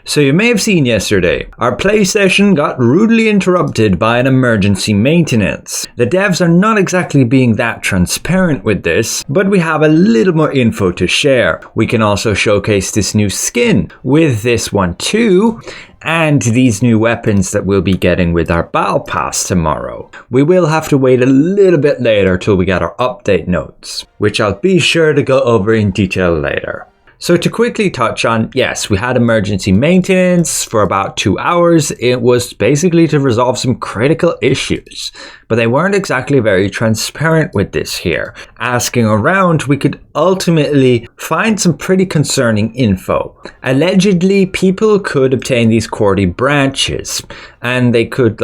So you may have seen yesterday, our play session got rudely interrupted by an emergency maintenance. The devs are not exactly being that transparent with this, but we have a little more info to share. We can also showcase this new skin with this one too, and these new weapons that we'll be getting with our battle pass tomorrow. We will have to wait a little bit later till we get our update notes, which I'll be sure to go over in detail later. So to quickly touch on, yes, we had emergency maintenance for about 2 hours. It was basically to resolve some critical issues, but they weren't exactly very transparent with this here. Asking around, we could ultimately find some pretty concerning info. Allegedly, people could obtain these cordy branches, and they could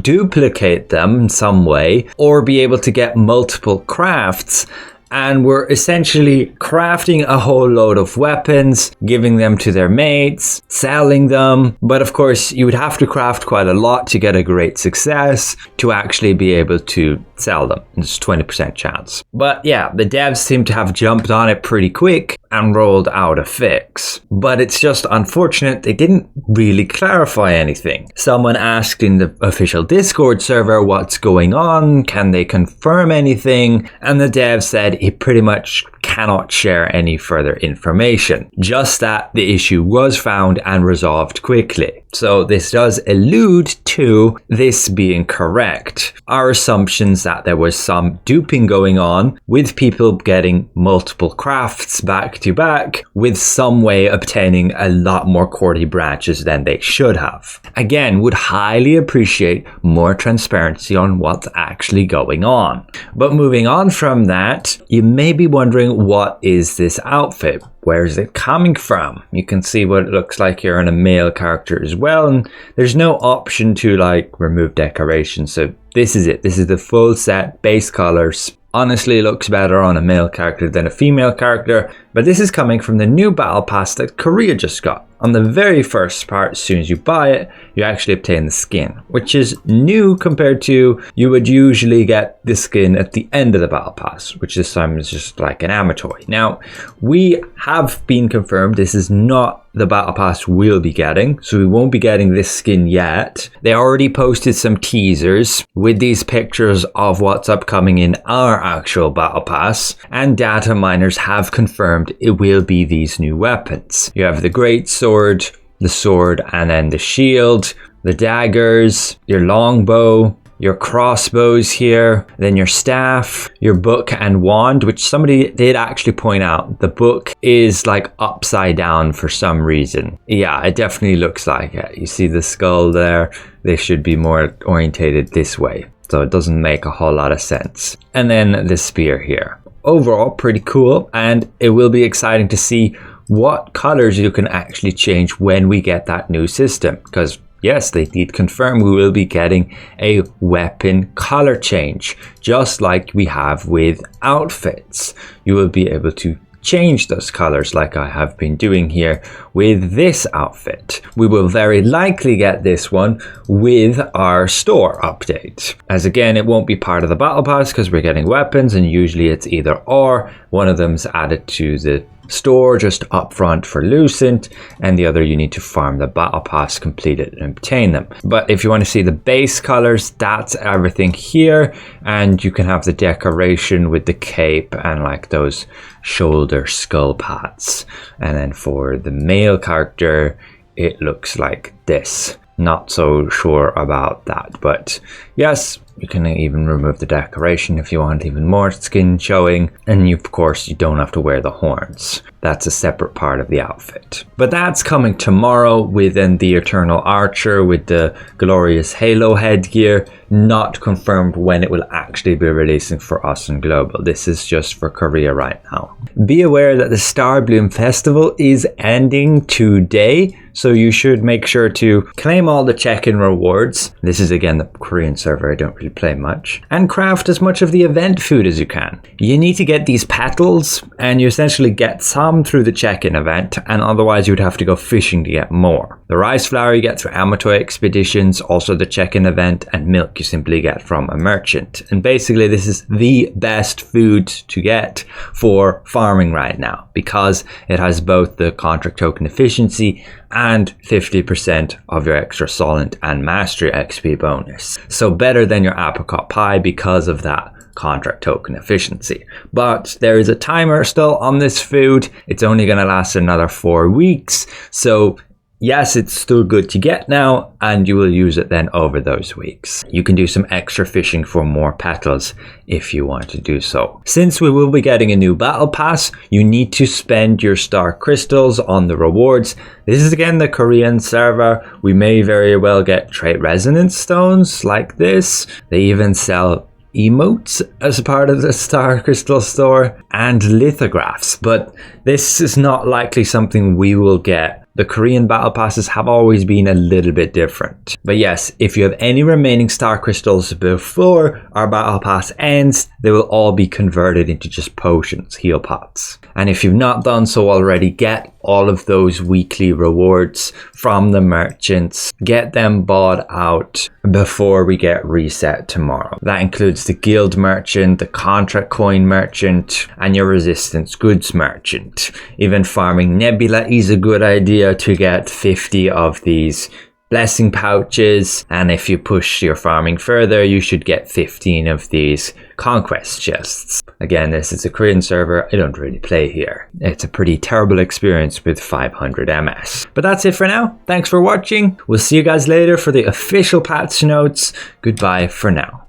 duplicate them in some way, or be able to get multiple crafts, and we're essentially crafting a whole load of weapons, giving them to their mates, selling them. But of course, you would have to craft quite a lot to get a great success to actually be able to sell them. There's a 20% chance. But yeah, the devs seem to have jumped on it pretty quick and rolled out a fix. But it's just unfortunate they didn't really clarify anything. Someone asked in the official Discord server what's going on, can they confirm anything? And the dev said he pretty much cannot share any further information. Just that the issue was found and resolved quickly. So this does allude to this being correct. Our assumptions that there was some duping going on with people getting multiple crafts back to back with some way obtaining a lot more cordy branches than they should have. Again, would highly appreciate more transparency on what's actually going on. But moving on from that, you may be wondering, what is this outfit? Where is it coming from? You can see what it looks like here on a male character as well, and there's no option to remove decoration, so this is it. This is the full set, base colors. Honestly, it looks better on a male character than a female character, but this is coming from the new battle pass that Korea just got. On the very first part, as soon as you buy it, you actually obtain the skin, which is new compared to you would usually get the skin at the end of the battle pass, which this time is just like an amatoy. Now, we have been confirmed this is not the battle pass we'll be getting, so we won't be getting this skin yet. They already posted some teasers with these pictures of what's upcoming in our actual battle pass, and data miners have confirmed it will be these new weapons. You have the great sword, the sword, and then the shield, the daggers, your longbow, your crossbows here, then your staff, your book and wand, which somebody did actually point out. The book is upside down for some reason. Yeah, it definitely looks like it. You see the skull there? They should be more orientated this way. So it doesn't make a whole lot of sense. And then the spear here. Overall, pretty cool. And it will be exciting to see what colors you can actually change when we get that new system. Because yes, they did confirm we will be getting a weapon color change, just like we have with outfits. You will be able to change those colors like I have been doing here with this outfit. We will very likely get this one with our store update, as again it won't be part of the battle pass because we're getting weapons, and usually it's either or. One of them's added to the store just up front for Lucent, and the other you need to farm the battle pass, complete it, and obtain them. But if you want to see the base colors, that's everything here, and you can have the decoration with the cape and those shoulder skull pads. And then for the male character, it looks like this. Not so sure about that, but yes, you can even remove the decoration if you want even more skin showing, and of course you don't have to wear the horns. That's a separate part of the outfit. But that's coming tomorrow within the Eternal Archer with the glorious Halo headgear. Not confirmed when it will actually be releasing for us in Global. This is just for Korea right now. Be aware that the Star Bloom Festival is ending today, so you should make sure to claim all the check-in rewards. This is again the Korean server, I don't really play much. And craft as much of the event food as you can. You need to get these petals, and you essentially get some through the check-in event, and otherwise you would have to go fishing to get more. The rice flour you get through Amatoy expeditions, also the check-in event, and milk you simply get from a merchant. And basically this is the best food to get for farming right now, because it has both the contract token efficiency and 50% of your extra solent and mastery XP bonus. So better than your apricot pie because of that contract token efficiency. But there is a timer still on this food. It's only going to last another 4 weeks. So yes, it's still good to get now, and you will use it then over those weeks. You can do some extra fishing for more petals if you want to do so. Since we will be getting a new battle pass, you need to spend your star crystals on the rewards. This is again the Korean server. We may very well get trait resonance stones like this. They even sell emotes as part of the star crystal store and lithographs, but this is not likely something we will get. The Korean battle passes have always been a little bit different. But yes, if you have any remaining star crystals before our battle pass ends, they will all be converted into just potions, heal pots. And if you've not done so already, get all of those weekly rewards from the merchants. Get them bought out before we get reset tomorrow. That includes the guild merchant, the contract coin merchant, and your resistance goods merchant. Even farming nebula is a good idea to get 50 of these blessing pouches, and if you push your farming further, you should get 15 of these conquest chests. Again, this is a Korean server. I don't really play here. It's a pretty terrible experience with 500 MS. But that's it for now. Thanks for watching. We'll see you guys later for the official patch notes. Goodbye for now.